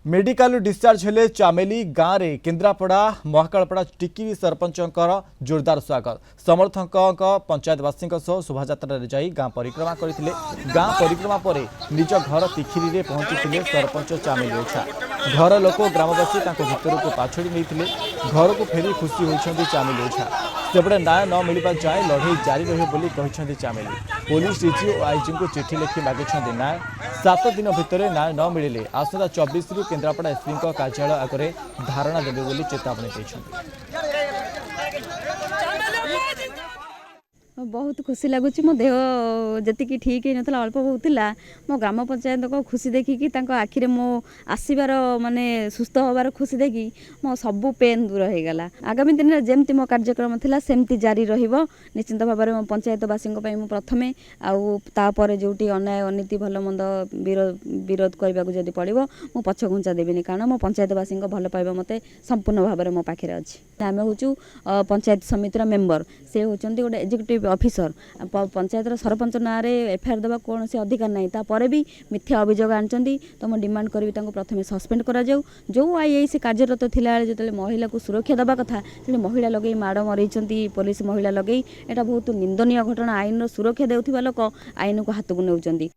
Medical discharge हेले चामेली गाँव में केन्द्रापड़ा महाकालपड़ा टिकी सरपंचर जोरदार स्वागत समर्थक पंचायतवासी शोभायात्रा जाई गाँ परिक्रमा करते गाँ परिक्रमा पर निज घर तिखिरी में पहुंची सरपंच चामेली ओझा घर लोक ग्रामवासी भितर को पाछड़ी नहीं घर को फेरी खुशी होती चामेली ओझा सेपटे न्याय न मिलवा जाए लड़े जारी रही चामेली पुलिस डीजी और आईजी को चिठी लिखि मागिछन्ति न्याय 7 दिन भितर न्याय न मिले आसंता 24 रु केन्द्रापड़ा एसपी कार्यालय आगे धारणा देवे बोली चेतावनी दैछन्ति। बहुत खुशी लगुच मो देह जी ठीक ही ना अल्प बहुत मो ग्राम पंचायत को खुशी देखिकी आखिरे मो आसबार माने सुस्थ होबार खुशी देखी मो सबू पेन दूर हो गला। आगामी दिन में जमती मो कार्यक्रम थिला सेमती जारी रहिबो निश्चिंत भाव में मो पंचायतवासी मु प्रथमे आउे जो अन्याय अनीति भल मंद विरोध करने को जब पड़ो मो पछ घुंचा देविनी कारण मो पंचायतवासी भल पाइबा मते संपूर्ण भाव में मो पाखे अच्छी। आम हूँ पंचायत समितिर मेम्बर से होती गोटे एग्जीक्यूटिव ऑफिसर पंचायत सरपंच ना एफआईआर देवा कौन से अधिकार नहीं तापर भी मिथ्या अभियोग आनी तो मुझे डिमांड करी प्रथम सस्पेंड करा जाऊ जो आईआईसी कार्यरत थिला जो महिला को सुरक्षा देवा कथा से महिला लगे माड़ मरई पुलिस महिला लगे यहाँ बहुत निंदनीय घटना आईन सुरक्षा देउथिबा लोक आईन को हाथ को नौचंती।